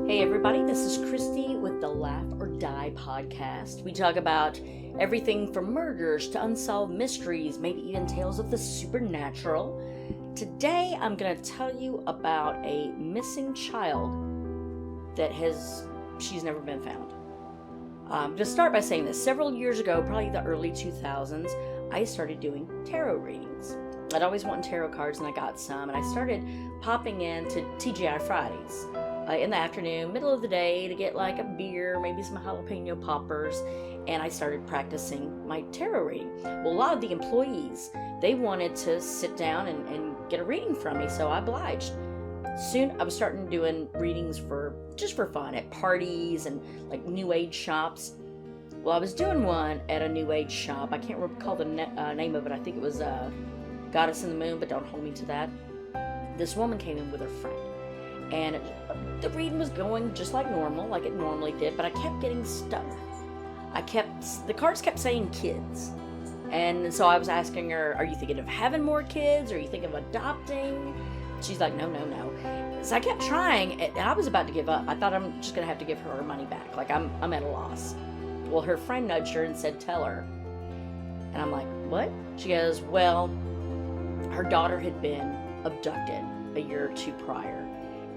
Hey everybody, this is Christy with the Laugh or Die podcast. We talk about everything from murders to unsolved mysteries, maybe even tales of the supernatural. Today I'm going to tell you about a missing child that she's never been found. To start by saying this, several years ago, probably the early 2000s, I started doing tarot readings. I'd always wanted tarot cards and I got some, and I started popping in to TGI Fridays in the afternoon, middle of the day, to get like a beer, maybe some jalapeno poppers, and I started practicing my tarot reading. Well, a lot of the employees, they wanted to sit down and get a reading from me, so I obliged. Soon I was starting doing readings just for fun at parties and like new age shops. Well, I was doing one at a new age shop. I can't recall the name of it. I think it was Goddess in the Moon, but don't hold me to that. This woman came in with her friend, and the reading was going just like normal, like it normally did, but I kept getting stuck. The cards kept saying kids. And so I was asking her, are you thinking of having more kids? Are you thinking of adopting? She's like, no. So I kept trying, and I was about to give up. I thought I'm just going to have to give her money back. Like, I'm at a loss. Well, her friend nudged her and said, tell her. And I'm like, what? She goes, well, her daughter had been abducted a year or two prior.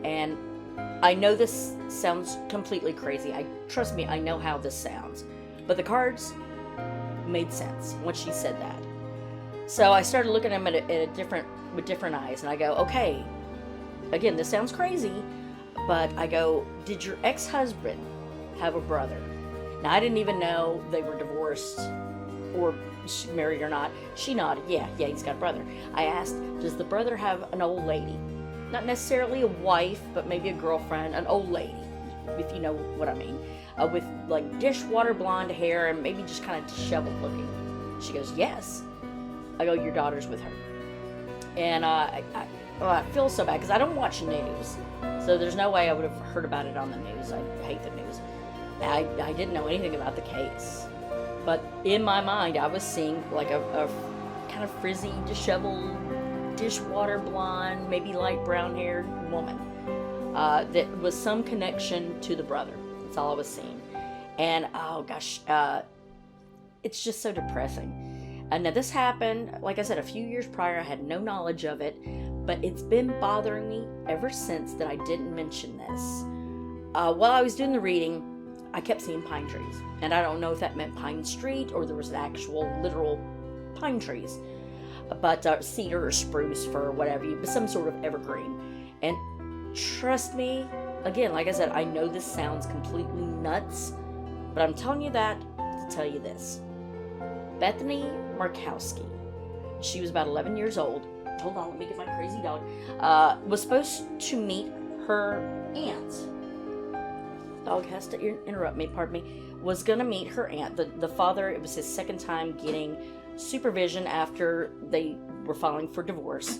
And I know this sounds completely crazy. Trust me, I know how this sounds. But the cards made sense once she said that. So I started looking at them with different eyes, and I go, okay, again, this sounds crazy, but I go, did your ex-husband have a brother? Now, I didn't even know they were divorced or married or not. She nodded, yeah, he's got a brother. I asked, does the brother have an old lady? Not necessarily a wife, but maybe a girlfriend, an old lady, if you know what I mean, with like dishwater blonde hair and maybe just kind of disheveled looking. She goes, yes. I go, your daughter's with her. And I feel so bad because I don't watch news, so there's no way I would have heard about it on the news. I hate the news. I didn't know anything about the case, but in my mind I was seeing like a kind of frizzy, disheveled, dishwater blonde, maybe light brown haired woman that was some connection to the brother. That's all I was seeing. And oh gosh, it's just so depressing. And now this happened, like I said, a few years prior. I had no knowledge of it, but it's been bothering me ever since that I didn't mention this. While I was doing the reading, I kept seeing pine trees, and I don't know if that meant Pine Street or there was actual literal pine trees, but cedar or spruce, fir, whatever, but some sort of evergreen. And trust me, again, like I said, I know this sounds completely nuts, but I'm telling you that to tell you this. Bethany Markowski, she was about 11 years old. Hold on, let me get my crazy dog. Was supposed to meet her aunt. Dog has to interrupt me, pardon me. Was going to meet her aunt. The father, it was his second time getting supervision after they were filing for divorce.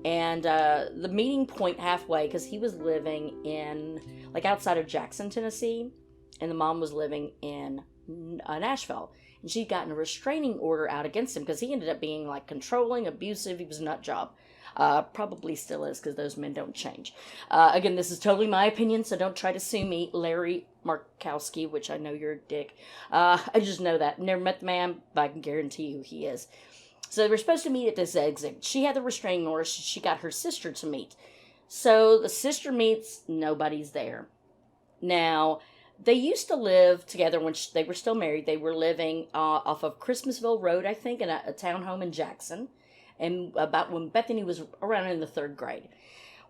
And the meeting point halfway, because he was living in, like outside of Jackson, Tennessee, and the mom was living in Nashville. And she'd gotten a restraining order out against him because he ended up being like controlling, abusive. He was a nut job. Probably still is because those men don't change. Again, this is totally my opinion, so don't try to sue me, Larry Markowski, which I know you're a dick. I just know that. Never met the man, but I can guarantee you who he is. So they were supposed to meet at this exit. She had the restraining order. She got her sister to meet. So the sister meets, nobody's there. Now, they used to live together when they were still married. They were living off of Christmasville Road, I think, in a townhome in Jackson. And about when Bethany was around in the 3rd grade.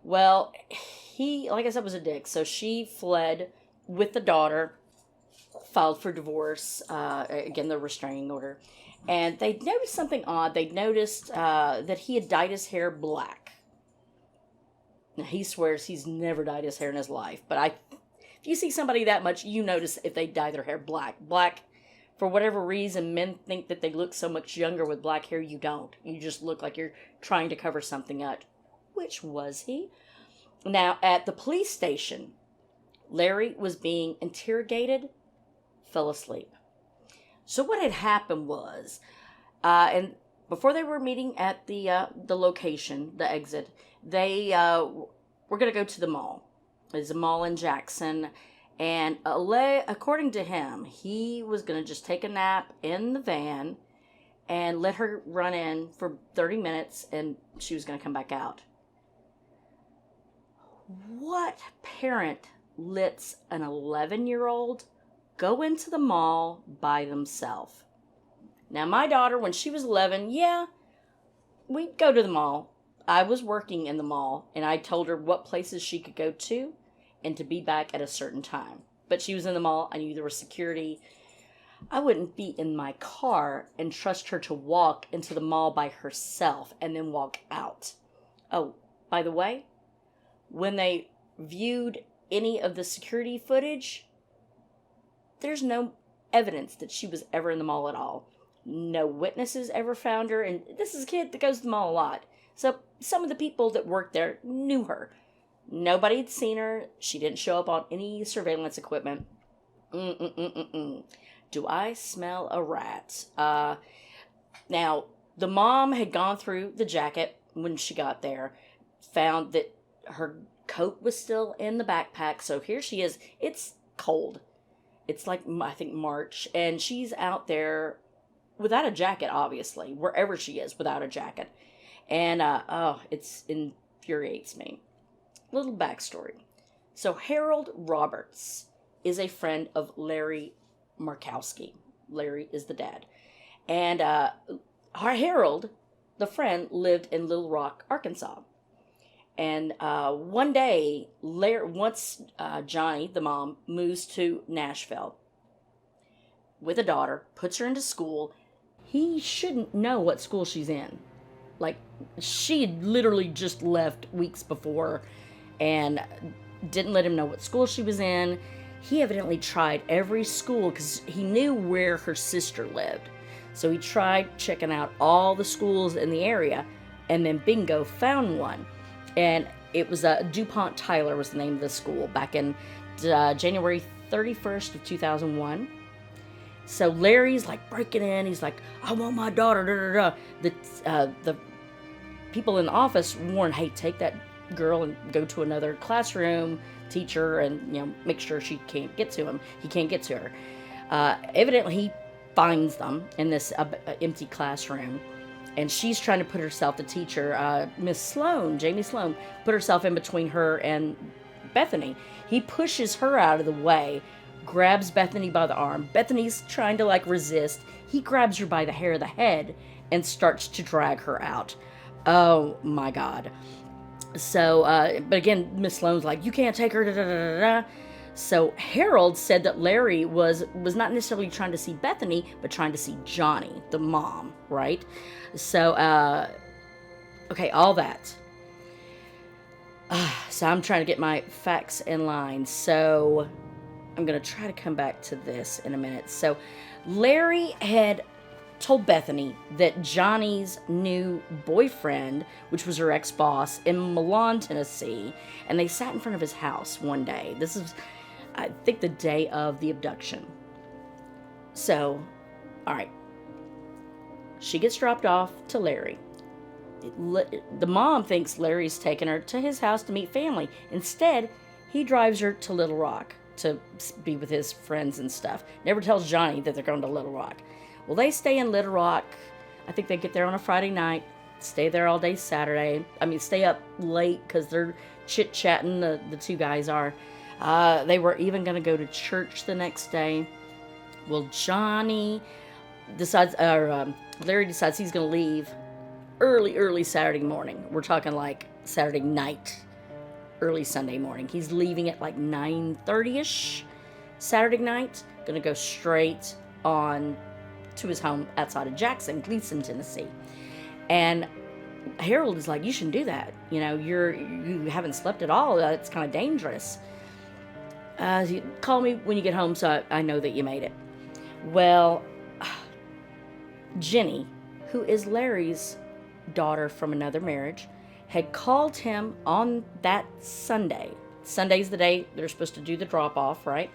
Well, he, like I said, was a dick. So she fled with the daughter, filed for divorce, again, the restraining order. And they noticed something odd. They noticed that he had dyed his hair black. Now, he swears he's never dyed his hair in his life. But if you see somebody that much, you notice if they dye their hair black. Black, for whatever reason, men think that they look so much younger with black hair. You don't. You just look like you're trying to cover something up. Which was he? Now, at the police station, Larry was being interrogated, fell asleep. So what had happened was, and before they were meeting at the location, the exit, they were going to go to the mall. It's a mall in Jackson. And according to him, he was going to just take a nap in the van and let her run in for 30 minutes and she was going to come back out. What parent lets an 11-year-old go into the mall by themselves? Now, my daughter, when she was 11, yeah, we'd go to the mall. I was working in the mall, and I told her what places she could go to and to be back at a certain time. But she was in the mall. I knew there was security. I wouldn't be in my car and trust her to walk into the mall by herself and then walk out. Oh, by the way, when they viewed any of the security footage, there's no evidence that she was ever in the mall at all. No witnesses ever found her, and this is a kid that goes to the mall a lot. So some of the people that worked there knew her. Nobody had seen her. She didn't show up on any surveillance equipment. Do I smell a rat? Now, the mom had gone through the jacket when she got there, found that her coat was still in the backpack. So here she is. It's cold. It's like, I think, March, and she's out there without a jacket, obviously, wherever she is without a jacket. And, it infuriates me. Little backstory. So Harold Roberts is a friend of Larry Markowski. Larry is the dad. And our Harold, the friend, lived in Little Rock, Arkansas. And one day, once Johnny, the mom, moves to Nashville with a daughter, puts her into school, he shouldn't know what school she's in. Like, she had literally just left weeks before and didn't let him know what school she was in. He evidently tried every school because he knew where her sister lived. So he tried checking out all the schools in the area, and then bingo, found one. And it was DuPont Tyler was the name of the school back in January 31st of 2001. So Larry's like breaking in. He's like, I want my daughter. The people in the office warn, hey, take that girl and go to another classroom, teach her, and make sure she can't get to him. He can't get to her. Evidently, he finds them in this empty classroom, and she's trying to put herself, the teacher, Miss Sloan, Jamie Sloan, put herself in between her and Bethany. He pushes her out of the way, grabs Bethany by the arm. Bethany's trying to resist. He grabs her by the hair of the head and starts to drag her out. Oh my God. So, but again, Miss Sloan's like, you can't take her, da, da, da, da. So Harold said that Larry was not necessarily trying to see Bethany, but trying to see Johnny, the mom, right? So, okay, all that. So I'm trying to get my facts in line. So I'm going to try to come back to this in a minute. So Larry had told Bethany that Johnny's new boyfriend, which was her ex-boss, in Milan, Tennessee, and they sat in front of his house one day. This is, I think, the day of the abduction. So, all right. She gets dropped off to Larry. The mom thinks Larry's taking her to his house to meet family. Instead, he drives her to Little Rock to be with his friends and stuff. Never tells Johnny that they're going to Little Rock. Well, they stay in Little Rock. I think they get there on a Friday night, stay there all day Saturday. Stay up late because they're chit-chatting, the two guys are. They were even going to go to church the next day. Well, Larry decides he's going to leave early Saturday morning. We're talking Saturday night, early Sunday morning. He's leaving at 9:30ish Saturday night. Going to go straight on to his home outside of Jackson, Gleason, Tennessee. And Harold is like, you shouldn't do that. You haven't slept at all. It's kind of dangerous. Call me when you get home so I know that you made it. Well, Jenny, who is Larry's daughter from another marriage, had called him on that Sunday. Sunday's the day they're supposed to do the drop-off, right?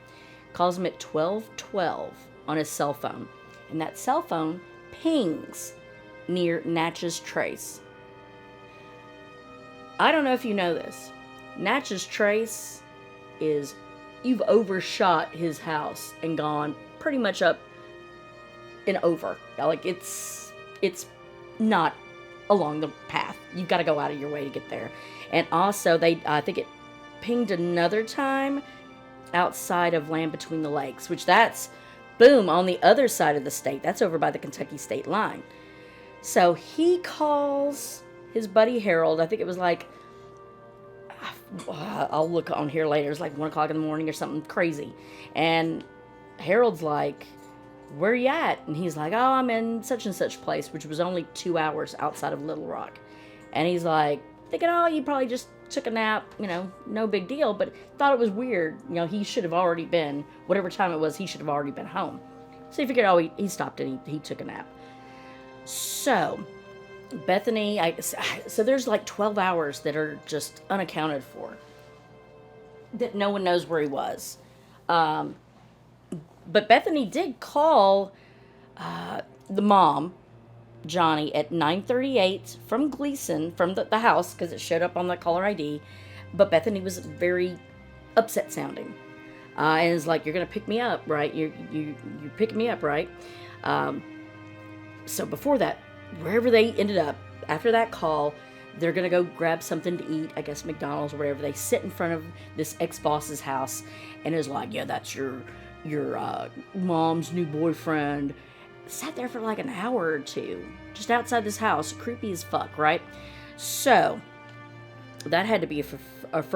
Calls him at 12:12 on his cell phone. And that cell phone pings near Natchez Trace. I don't know if you know this. Natchez Trace is you've overshot his house and gone pretty much up and over. Like, it's not along the path. You've got to go out of your way to get there. And also, I think it pinged another time outside of Land Between the Lakes, which that's, boom, on the other side of the state. That's over by the Kentucky state line. So he calls his buddy Harold. I think it was like, I'll look on here later. It's like 1 o'clock in the morning or something crazy. And Harold's like, where you at? And he's like, oh, I'm in such and such place, which was only 2 hours outside of Little Rock. And he's like, thinking, oh, you probably just took a nap, no big deal, but thought it was weird. He should have already been, whatever time it was, he should have already been home. So he figured, oh, he stopped and he took a nap. So Bethany, so there's like 12 hours that are just unaccounted for, that no one knows where he was. But Bethany did call the mom, Johnny, at 9:38 from Gleason, from the house, because it showed up on the caller ID. But Bethany was very upset sounding, and is like, "You're gonna pick me up, right? You're picking me up, right?" So before that, wherever they ended up after that call, they're gonna go grab something to eat. I guess McDonald's or whatever. They sit in front of this ex-boss's house, and is like, "Yeah, that's your mom's new boyfriend." Sat there for like an hour or two, just outside this house, creepy as fuck, right? So that had to be for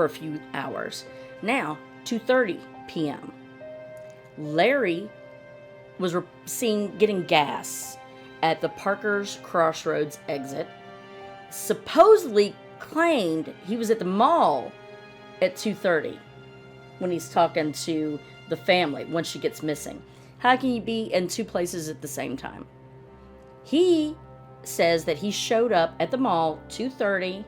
a few hours. Now, 2:30 p.m. Larry was seen getting gas at the Parker's Crossroads exit. Supposedly claimed he was at the mall at 2:30 when he's talking to the family once she gets missing. How can you be in two places at the same time? He says that he showed up at the mall 2:30,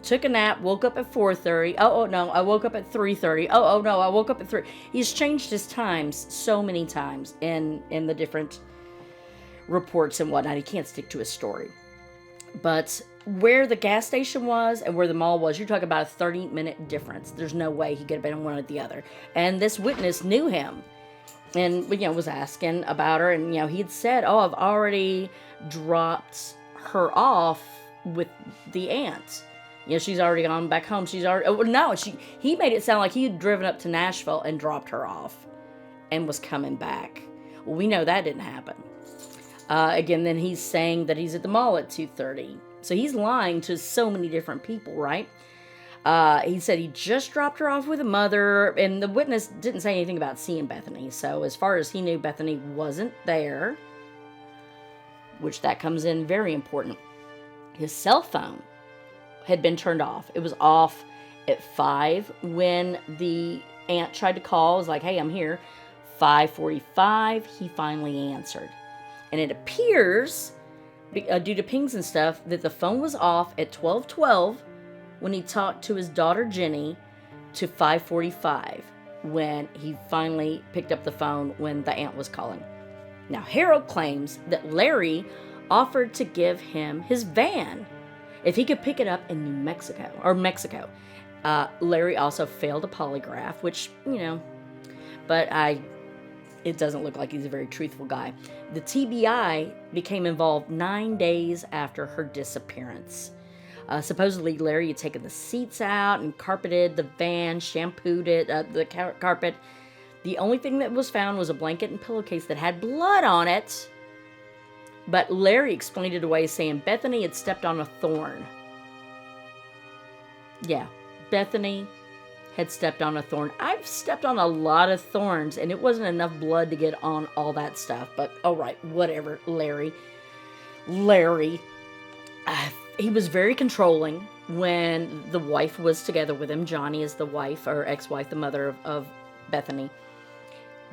took a nap, woke up at 4:30. Oh no, I woke up at 3:30. Oh no, I woke up at 3. He's changed his times so many times in the different reports and whatnot. He can't stick to his story. But where the gas station was and where the mall was, you're talking about a 30-minute difference. There's no way he could have been one or the other. And this witness knew him. And, was asking about her. And, he had said, oh, I've already dropped her off with the aunt. She's already gone back home. He made it sound like he had driven up to Nashville and dropped her off and was coming back. Well, we know that didn't happen. Again, then he's saying that he's at the mall at 2:30. So he's lying to so many different people, right? He said he just dropped her off with a mother, and the witness didn't say anything about seeing Bethany. So as far as he knew, Bethany wasn't there, which that comes in very important. His cell phone had been turned off. It was off at 5 when the aunt tried to call. It was like, hey, I'm here. 5:45, he finally answered. And it appears, due to pings and stuff, that the phone was off at 12:12 when he talked to his daughter Jenny, to 5:45 when he finally picked up the phone when the aunt was calling. Now, Harold claims that Larry offered to give him his van if he could pick it up in Mexico. Larry also failed a polygraph, which, but it doesn't look like he's a very truthful guy. The TBI became involved 9 days after her disappearance. Supposedly, Larry had taken the seats out and carpeted the van, shampooed it, the carpet. The only thing that was found was a blanket and pillowcase that had blood on it. But Larry explained it away, saying Bethany had stepped on a thorn. Yeah, Bethany had stepped on a thorn. I've stepped on a lot of thorns, and it wasn't enough blood to get on all that stuff. But, all right, whatever, Larry. He was very controlling when the wife was together with him. Johnny is the wife, or ex-wife, the mother of Bethany.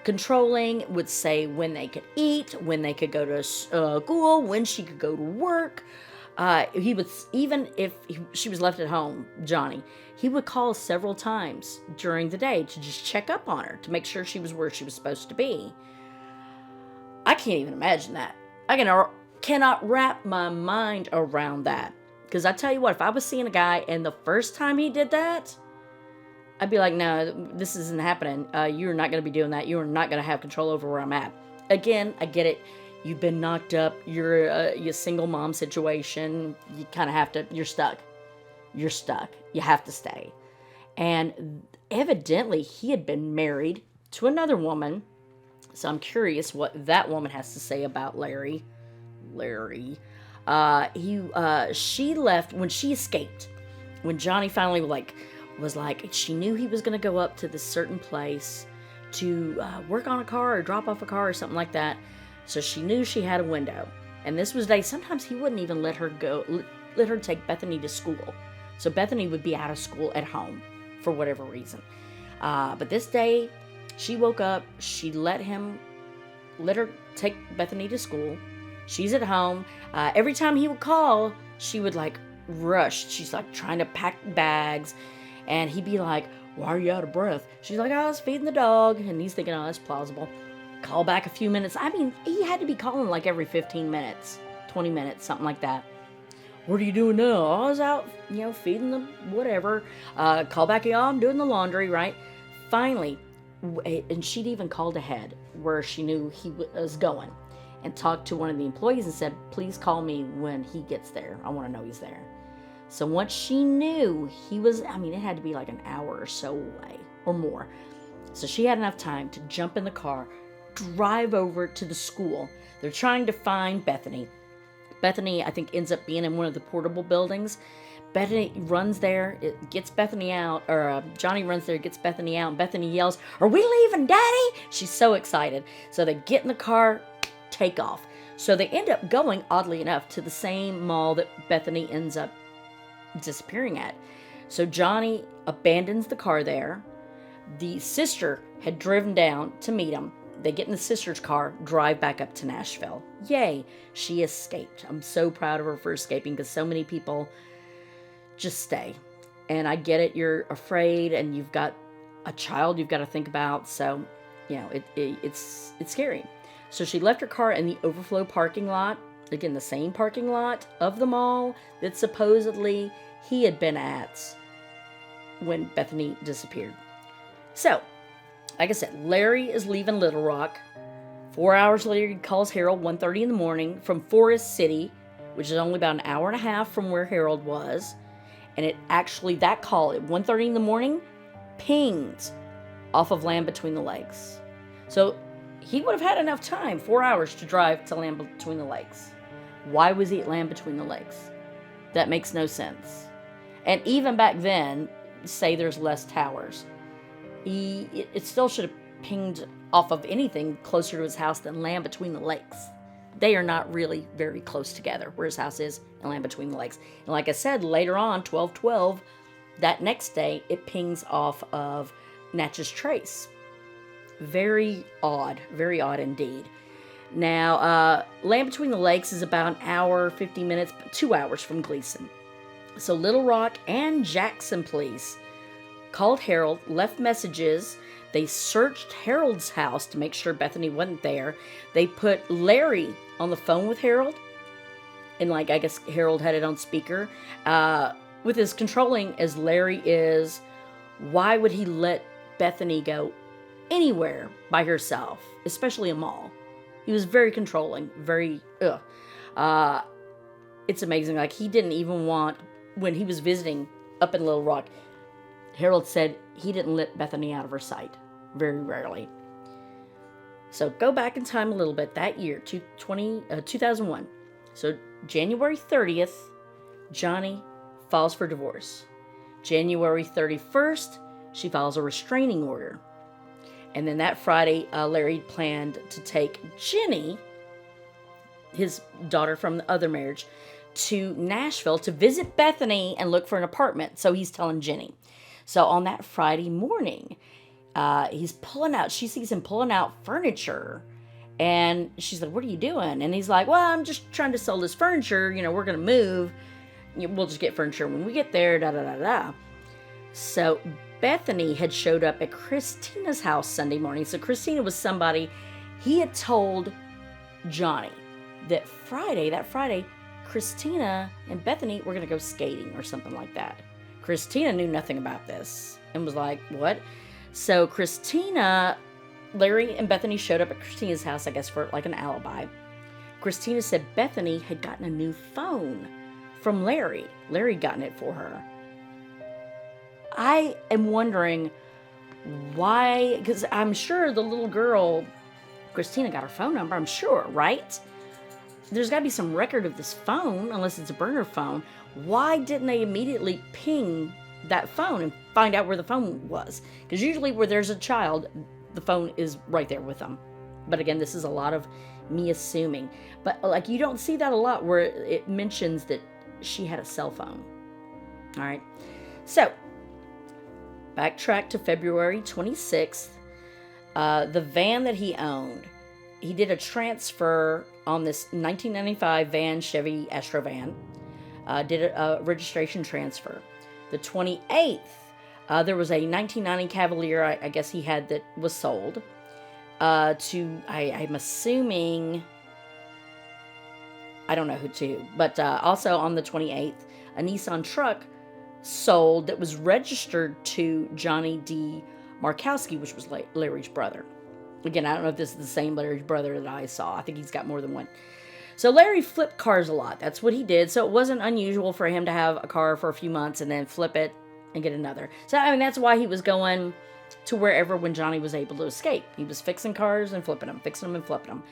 Controlling, would say when they could eat, when they could go to school, when she could go to work. He would, even if she was left at home, Johnny, he would call several times during the day to just check up on her, to make sure she was where she was supposed to be. I can't even imagine that. I cannot wrap my mind around that. Because I tell you what, if I was seeing a guy and the first time he did that, I'd be like, no, this isn't happening. You're not going to be doing that. You're not going to have control over where I'm at. Again, I get it. You've been knocked up. You're a single mom situation. You kind of have to, you're stuck. You're stuck. You have to stay. And evidently he had been married to another woman. So I'm curious what that woman has to say about Larry. She left when she escaped. When Johnny finally was like, she knew he was going to go up to this certain place to work on a car or drop off a car or something like that. So she knew she had a window. And this was day. Sometimes he wouldn't even let her take Bethany to school. So Bethany would be out of school at home for whatever reason. But this day, she woke up. She let her take Bethany to school. She's at home. Every time he would call, she would rush. She's trying to pack bags. And he'd be like, why are you out of breath? She's like, I was feeding the dog. And he's thinking, oh, that's plausible. Call back a few minutes. I mean, he had to be calling every 15 minutes, 20 minutes, something like that. What are you doing now? I was out, feeding them, whatever. Call back, I'm doing the laundry, right? Finally, and she'd even called ahead where she knew he was going and talked to one of the employees and said, please call me when he gets there. I want to know he's there. So once she knew he was, it had to be an hour or so away or more. So she had enough time to jump in the car, drive over to the school. They're trying to find Bethany. Bethany, I think, ends up being in one of the portable buildings. Bethany runs there, it gets Bethany out, or Johnny runs there, gets Bethany out, and Bethany yells, are we leaving, Daddy? She's so excited. So they get in the car, take off. So they end up going, oddly enough, to the same mall that Bethany ends up disappearing at. So Johnny abandons the car there. The sister had driven down to meet him. They get in the sister's car, drive back up to Nashville. Yay, she escaped. I'm so proud of her for escaping because so many people just stay. And I get it, you're afraid and you've got a child you've got to think about. So, it's scary. So she left her car in the overflow parking lot. Again, the same parking lot of the mall that supposedly he had been at when Bethany disappeared. So, like I said, Larry is leaving Little Rock. 4 hours later, he calls Harold 1:30 in the morning from Forest City, which is only about an hour and a half from where Harold was. And that call at 1:30 in the morning pings off of Land Between the Lakes. So he would have had enough time, 4 hours, to drive to Land Between the Lakes. Why was he at Land Between the Lakes? That makes no sense. And even back then, say there's less towers, it still should have pinged off of anything closer to his house than Land Between the Lakes. They are not really very close together, where his house is and Land Between the Lakes. And like I said, later on, 12/12, that next day, it pings off of Natchez Trace. Very odd indeed. Now, Land Between the Lakes is about an hour, 50 minutes, 2 hours from Gleason. So Little Rock and Jackson police called Harold, left messages. They searched Harold's house to make sure Bethany wasn't there. They put Larry on the phone with Harold. And I guess Harold had it on speaker. With as controlling as Larry is, why would he let Bethany go anywhere by herself, especially a mall? He was very controlling, very, it's amazing. He didn't even want, when he was visiting up in Little Rock, Harold said he didn't let Bethany out of her sight, very rarely. So go back in time a little bit, that year, 2001. So January 30th, Johnny files for divorce. January 31st, she files a restraining order. And then that Friday, Larry planned to take Jenny, his daughter from the other marriage, to Nashville to visit Bethany and look for an apartment. So he's telling Jenny. So on that Friday morning, she sees him pulling out furniture. And she's like, what are you doing? And he's like, well, I'm just trying to sell this furniture. We're going to move. We'll just get furniture when we get there, da-da-da-da. So Bethany had showed up at Christina's house Sunday morning. So Christina was somebody he had told Johnny that Friday, Christina and Bethany were going to go skating or something like that. Christina knew nothing about this. and was like, what? So Larry and Bethany showed up at Christina's house, I guess, for like an alibi. Christina said Bethany had gotten a new phone from Larry. Larry gotten it for her. I am wondering why, because I'm sure the little girl, Christina, got her phone number, I'm sure, right? There's got to be some record of this phone, unless it's a burner phone. Why didn't they immediately ping that phone and find out where the phone was? Because usually where there's a child, the phone is right there with them. But again, this is a lot of me assuming. But like, you don't see that a lot where it mentions that she had a cell phone. All right. So, backtrack to February 26th. The van that he owned, he did a transfer on this 1995 van, Chevy Astro van. Did a registration transfer. The 28th, there was a 1990 Cavalier, I guess he had, that was sold to, I'm assuming, I don't know who to, but also on the 28th, a Nissan truck sold that was registered to Johnny D. Markowski, which was Larry's brother. Again, I don't know if this is the same Larry's brother that I saw. I think he's got more than one. So Larry flipped cars a lot. That's what he did. So it wasn't unusual for him to have a car for a few months and then flip it and get another. So, I mean, that's why he was going to wherever when Johnny was able to escape. He was fixing cars and flipping them, fixing them and flipping them.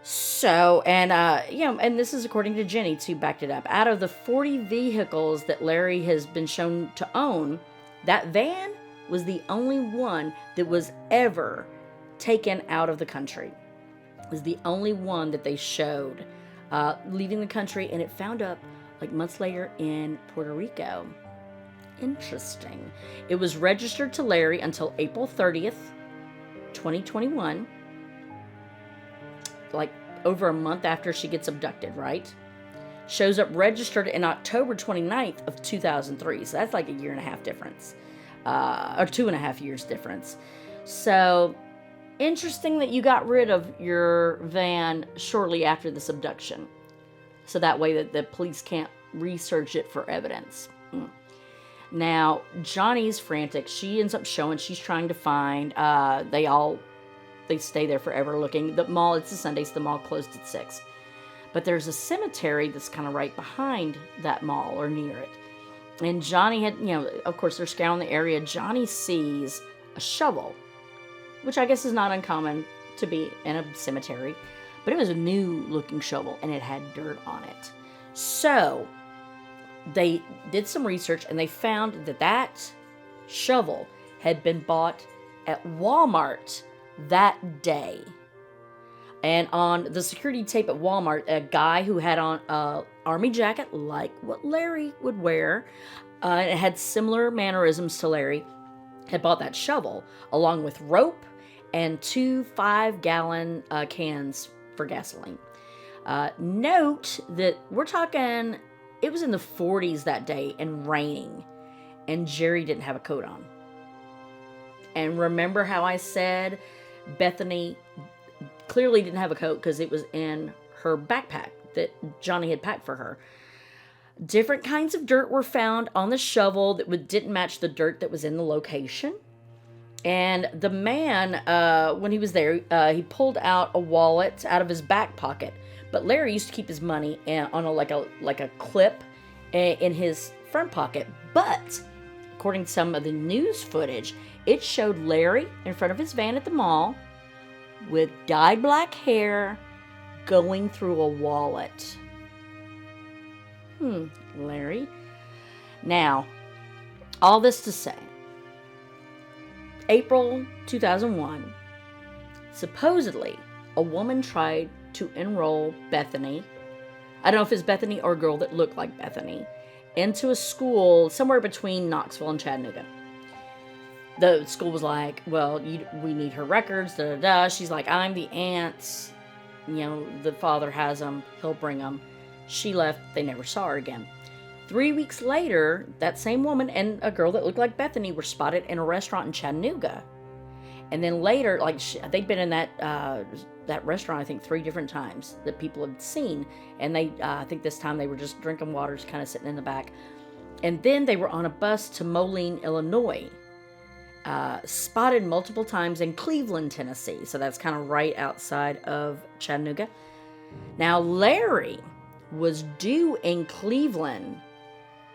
So, and, and this is according to Jenny, too, backed it up. Out of the 40 vehicles that Larry has been shown to own, that van was the only one that was ever taken out of the country. It was the only one that they showed leaving the country, and it found up like months later in Puerto Rico. Interesting. It was registered to Larry until April 30th, 2021. Like over a month after she gets abducted, right? Shows up registered in October 29th of 2003. So that's like a year and a half difference. Or 2.5 years difference. So interesting that you got rid of your van shortly after this abduction. So that way that the police can't research it for evidence. Now, Johnny's frantic. She ends up showing she's trying to find. They stay there forever looking. The mall, it's a Sunday, so the mall closed at 6. But there's a cemetery that's kind of right behind that mall or near it. And Johnny had, of course, they're scouring the area. Johnny sees a shovel, which I guess is not uncommon to be in a cemetery. But it was a new looking shovel and it had dirt on it. So they did some research and they found that shovel had been bought at Walmart that day. And on the security tape at Walmart, a guy who had on an army jacket like what Larry would wear, and it had similar mannerisms to Larry, had bought that shovel along with rope and 2 5-gallon cans for gasoline. Note that we're talking, it was in the 40s that day and raining, and Jerry didn't have a coat on. And remember how I said Bethany clearly didn't have a coat because it was in her backpack that Johnny had packed for her. Different kinds of dirt were found on the shovel that didn't match the dirt that was in the location. And the man, when he was there, he pulled out a wallet out of his back pocket. But Larry used to keep his money on a clip in his front pocket. But according to some of the news footage, it showed Larry in front of his van at the mall with dyed black hair going through a wallet. Larry. Now, all this to say, April 2001, supposedly a woman tried to enroll Bethany, I don't know if it's Bethany or a girl that looked like Bethany, into a school somewhere between Knoxville and Chattanooga. The school was like, well, we need her records, da-da-da. She's like, I'm the aunt. The father has them. He'll bring them. She left. They never saw her again. 3 weeks later, that same woman and a girl that looked like Bethany were spotted in a restaurant in Chattanooga. And then later, they'd been in that restaurant, I think, 3 different times that people had seen. And I think this time they were just drinking water, just kind of sitting in the back. And then they were on a bus to Moline, Illinois. Spotted multiple times in Cleveland, Tennessee. So that's kind of right outside of Chattanooga. Now, Larry was due in Cleveland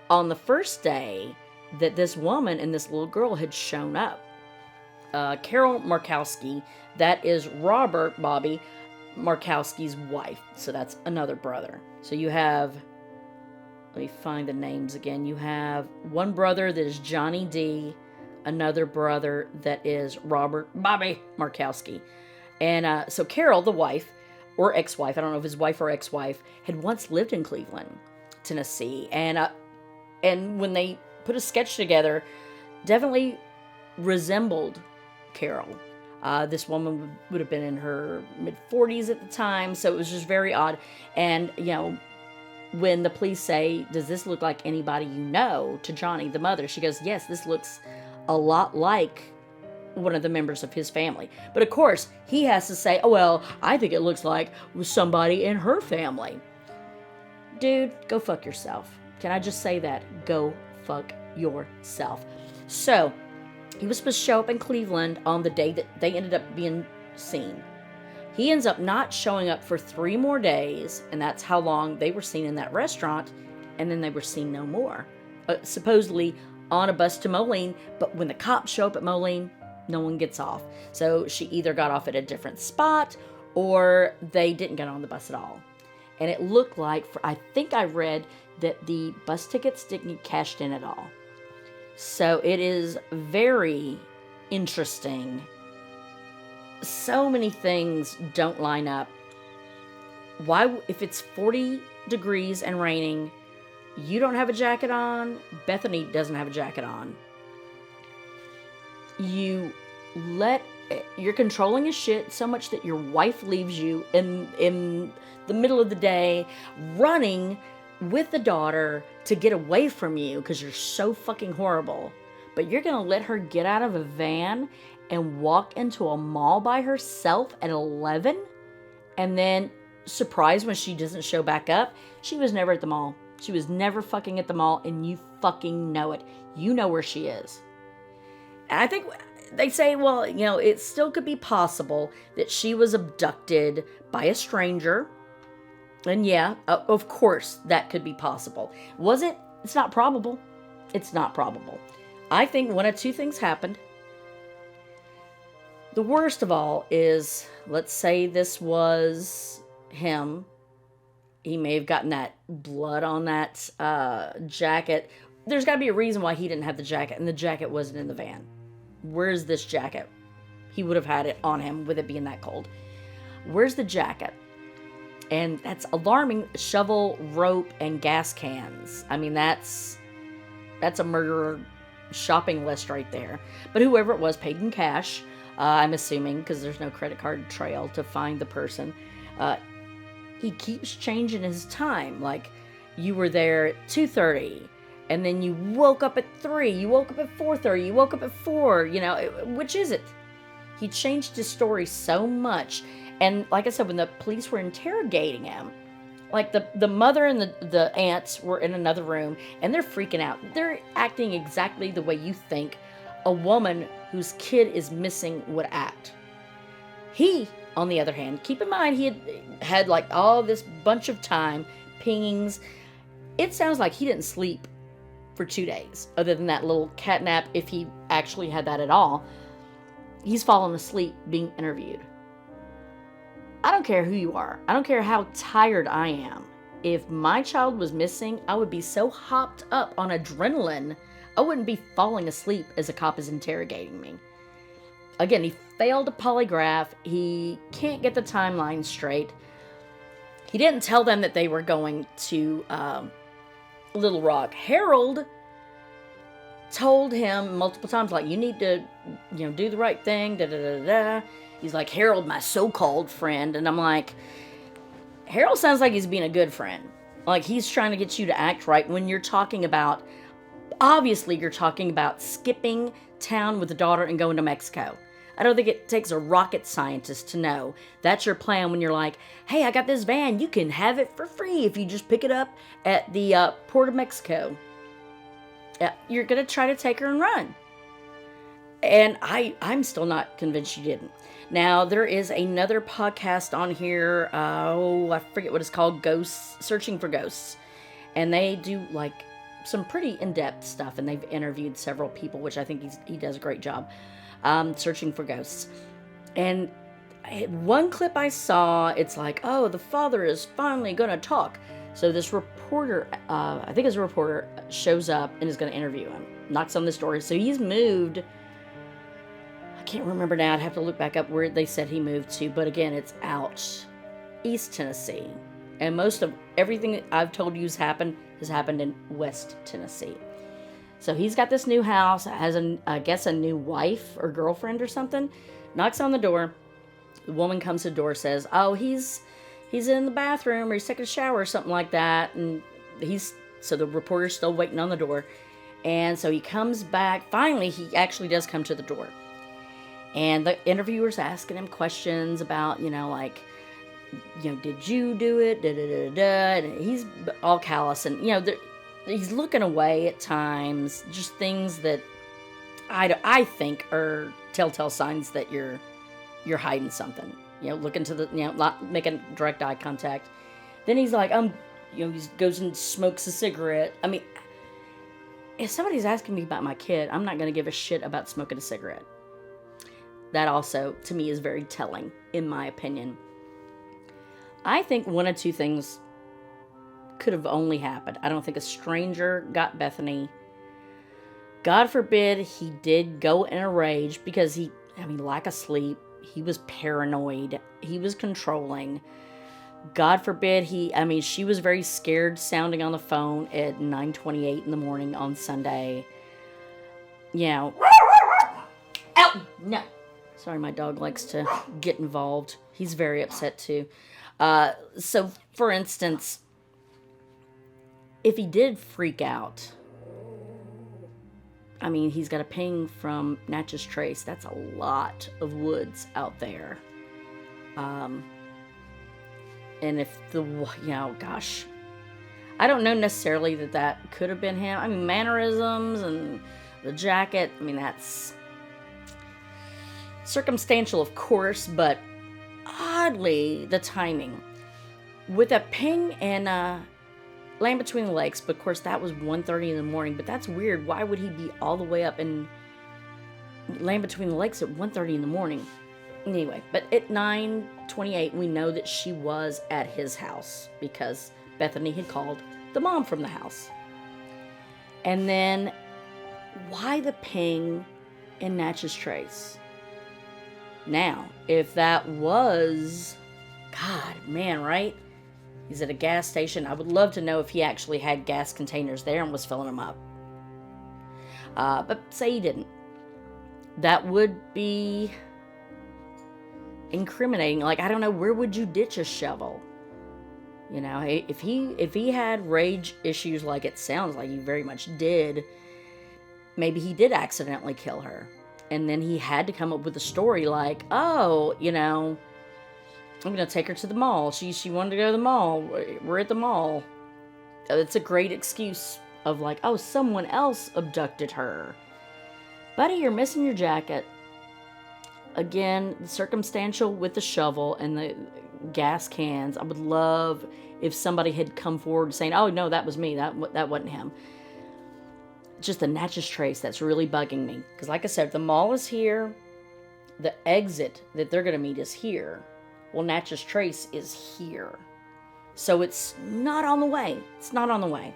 on the first day that this woman and this little girl had shown up. Carol Markowski, that is Robert Bobby Markowski's wife. So that's another brother. So you have, let me find the names again. You have one brother that is Johnny D, another brother that is Robert Bobby Markowski. And so Carol, the wife, or ex-wife, I don't know if his wife or ex-wife, had once lived in Cleveland, Tennessee. And when they put a sketch together, definitely resembled Carol. This woman would have been in her mid-40s at the time, so it was just very odd. And, when the police say, does this look like anybody you know, to Johnny, the mother, she goes, yes, this looks a lot like one of the members of his family. But of course, he has to say, oh, well, I think it looks like somebody in her family. Dude, go fuck yourself. Can I just say that? Go fuck yourself. So, he was supposed to show up in Cleveland on the day that they ended up being seen. He ends up not showing up for 3 more days, and that's how long they were seen in that restaurant, and then they were seen no more. Supposedly on a bus to Moline, but when the cops show up at Moline, no one gets off. So she either got off at a different spot, or they didn't get on the bus at all. And it looked like, I think I read that the bus tickets didn't get cashed in at all. So it is very interesting. So many things don't line up. Why, if it's 40 degrees and raining, you don't have a jacket on, Bethany doesn't have a jacket on. You're controlling his shit so much that your wife leaves you in the middle of the day, running with the daughter to get away from you because you're so fucking horrible. But you're going to let her get out of a van and walk into a mall by herself at 11? And then, surprised when she doesn't show back up, she was never at the mall. She was never fucking at the mall, and you fucking know it. You know where she is. And I think they say, well, it still could be possible that she was abducted by a stranger. And yeah, of course, that could be possible. Was it? It's not probable. It's not probable. I think one of two things happened. The worst of all is, let's say this was him. He may have gotten that blood on that jacket. There's got to be a reason why he didn't have the jacket, and the jacket wasn't in the van. Where's this jacket? He would have had it on him with it being that cold. Where's the jacket? And that's alarming. Shovel, rope, and gas cans. I mean, that's a murderer shopping list right there. But whoever it was paid in cash, I'm assuming, because there's no credit card trail to find the person. He keeps changing his time. Like, you were there at 2:30, and then you woke up at 3, you woke up at 4:30, you woke up at 4, which is it? He changed his story so much. And like I said, when the police were interrogating him, like the mother and the aunts were in another room, and they're freaking out. They're acting exactly the way you think a woman whose kid is missing would act. He, on the other hand, keep in mind, he had like all this bunch of time, pingings. It sounds like he didn't sleep for 2 days, other than that little cat nap, if he actually had that at all. He's fallen asleep being interviewed. I don't care who you are. I don't care how tired I am. If my child was missing, I would be so hopped up on adrenaline, I wouldn't be falling asleep as a cop is interrogating me. Again, he failed a polygraph. He can't get the timeline straight. He didn't tell them that they were going to Little Rock. Harold told him multiple times, like, you need to, do the right thing, da-da-da-da. He's like, Harold, my so-called friend. And I'm like, Harold sounds like he's being a good friend. Like, he's trying to get you to act right when you're talking about, obviously you're talking about skipping town with the daughter and going to Mexico. I don't think it takes a rocket scientist to know that's your plan when you're like, hey, I got this van. You can have it for free if you just pick it up at the Port of Mexico. you're going to try to take her and run. And I'm still not convinced you didn't. Now, there is another podcast on here. I forget what it's called. Ghosts, Searching for Ghosts. And they do like some pretty in-depth stuff. And they've interviewed several people, which I think he does a great job. Searching for Ghosts. And one clip I saw, it's like, oh, the father is finally going to talk. So this reporter, I think it's a reporter, shows up and is going to interview him. Knocks on this door. So he's moved. I can't remember now. I'd have to look back up where they said he moved to. But again, it's out East Tennessee. And most of everything that I've told you has happened in West Tennessee. So he's got this new house, has, I guess, a new wife or girlfriend or something. Knocks on the door. The woman comes to the door, says, oh, he's in the bathroom or he's taking a shower or something like that. And so the reporter's still waiting on the door. And so he comes back. Finally, he actually does come to the door. And the interviewer's asking him questions about, did you do it? Da, da, da, da. And he's all callous. And, he's looking away at times. Just things that I think are telltale signs that you're hiding something. Look into not making direct eye contact. Then he's like, he goes and smokes a cigarette. I mean, if somebody's asking me about my kid, I'm not going to give a shit about smoking a cigarette. That also, to me, is very telling, in my opinion. I think one of two things could have only happened. I don't think a stranger got Bethany. God forbid he did go in a rage because lack of sleep. He was paranoid. He was controlling. God forbid she was very scared sounding on the phone at 9:28 in the morning on Sunday. Oh, no. Sorry, my dog likes to get involved. He's very upset too. So, for instance, if he did freak out, he's got a ping from Natchez Trace. That's a lot of woods out there. And if gosh. I don't know necessarily that could have been him. Mannerisms and the jacket, that's circumstantial, of course, but oddly, the timing. With a ping and Land Between the Lakes, but of course that was 1:30 in the morning, but that's weird. Why would he be all the way up in Land Between the Lakes at 1:30 in the morning? Anyway, but at 9:28, we know that she was at his house because Bethany had called the mom from the house. And then, why the ping in Natchez Trace? Now, if that was, right? He's at a gas station. I would love to know if he actually had gas containers there and was filling them up. But say he didn't. That would be incriminating. I don't know, where would you ditch a shovel? If he had rage issues like it sounds like he very much did, maybe he did accidentally kill her. And then he had to come up with a story like, I'm going to take her to the mall. She wanted to go to the mall. We're at the mall. It's a great excuse of someone else abducted her. Buddy, you're missing your jacket. Again, circumstantial with the shovel and the gas cans. I would love if somebody had come forward saying, oh, no, that was me. That wasn't him. Just the Natchez Trace that's really bugging me. Because like I said, the mall is here. The exit that they're going to meet is here. Well, Natchez Trace is here. So it's not on the way. It's not on the way.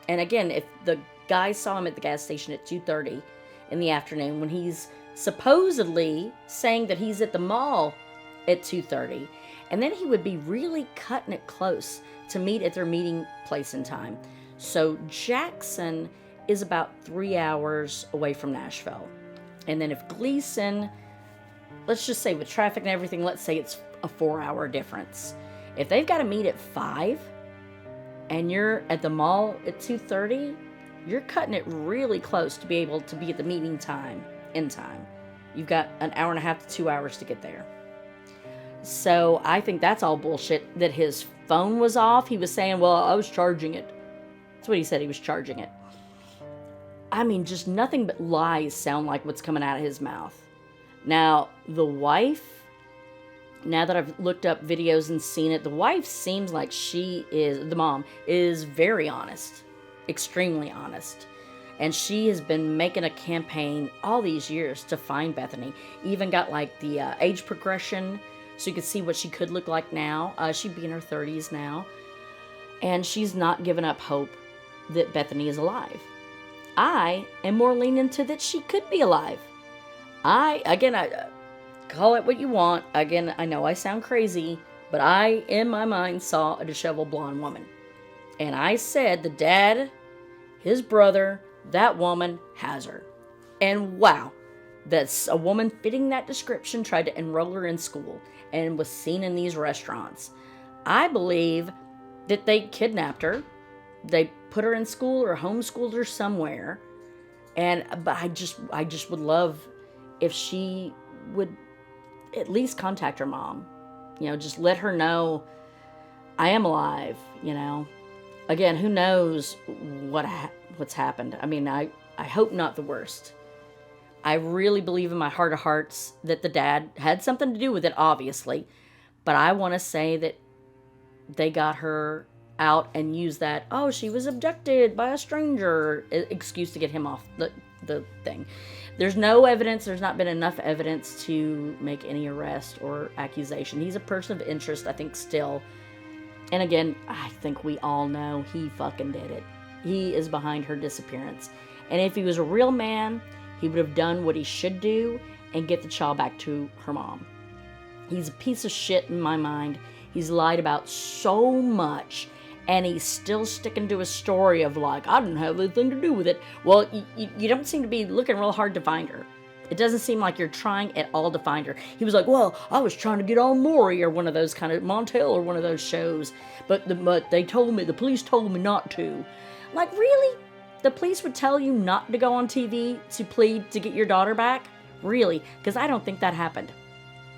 And again, if the guy saw him at the gas station at 2:30 in the afternoon when he's supposedly saying that he's at the mall at 2:30, and then he would be really cutting it close to meet at their meeting place and time. So Jackson is about 3 hours away from Nashville. And then if Gleason, let's just say with traffic and everything, let's say it's a 4-hour difference. If they've got to meet at 5 and you're at the mall at 2:30, you're cutting it really close to be able to be at the meeting time in time. You've got an hour and a half to 2 hours to get there. So I think that's all bullshit that his phone was off. He was saying, well, I was charging it. That's what he said, he was charging it. I mean, just nothing but lies sound like what's coming out of his mouth. Now, the wife, now that I've looked up videos and seen it, the wife seems like the mom is very honest, extremely honest. And she has been making a campaign all these years to find Bethany. Even got like the age progression so you could see what she could look like now. She'd be in her 30s now. And she's not given up hope that Bethany is alive. I am more lenient to that she could be alive. I call it what you want. Again, I know I sound crazy, but I, in my mind, saw a disheveled blonde woman. And I said the dad, his brother, that woman has her. And wow, that's a woman fitting that description tried to enroll her in school and was seen in these restaurants. I believe that they kidnapped her. They put her in school or homeschooled her somewhere. But I just would love if she would at least contact her mom. Just let her know I am alive, Again, who knows what's happened. I mean, I hope not the worst. I really believe in my heart of hearts that the dad had something to do with it, obviously. But I want to say that they got her out and used that, oh, she was abducted by a stranger, excuse to get him off the thing. There's no evidence. There's not been enough evidence to make any arrest or accusation. He's a person of interest, I think, still. And again, I think we all know he fucking did it. He is behind her disappearance. And if he was a real man, he would have done what he should do and get the child back to her mom. He's a piece of shit in my mind. He's lied about so much, and he's still sticking to his story of like, I didn't have anything to do with it. Well, you don't seem to be looking real hard to find her. It doesn't seem like you're trying at all to find her. He was like, well, I was trying to get on Maury or one of those kind of Montel or one of those shows, but the police told me not to. Like, really? The police would tell you not to go on TV to plead to get your daughter back? Really? Because I don't think that happened.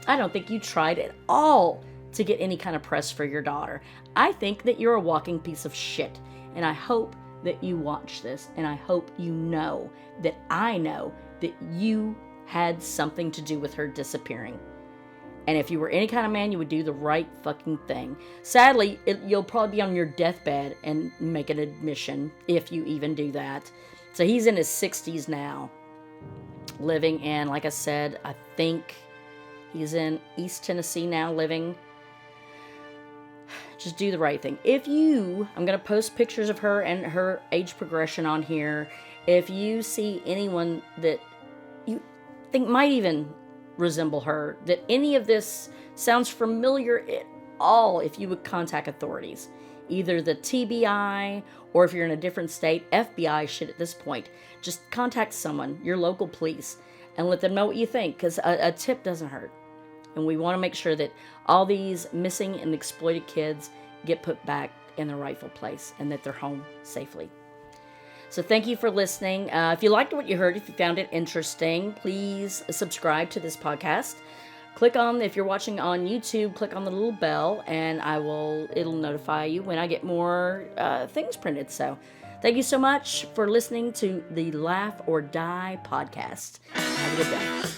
I don't think you tried at all to get any kind of press for your daughter. I think that you're a walking piece of shit. And I hope that you watch this, and I hope you know that I know that you had something to do with her disappearing. And if you were any kind of man, you would do the right fucking thing. Sadly, you'll probably be on your deathbed and make an admission, if you even do that. So he's in his 60s now, living in, like I said, I think he's in East Tennessee now, living. Just do the right thing. I'm going to post pictures of her and her age progression on here. If you see anyone that you think might even resemble her, that any of this sounds familiar at all, if you would contact authorities, either the TBI or if you're in a different state, FBI shit at this point. Just contact someone, your local police, and let them know what you think, because a tip doesn't hurt. And we want to make sure that all these missing and exploited kids get put back in their rightful place and that they're home safely. So thank you for listening. If you liked what you heard, if you found it interesting, please subscribe to this podcast. If you're watching on YouTube, click on the little bell and it'll notify you when I get more things printed. So thank you so much for listening to the Laugh or Die podcast. Have a good day.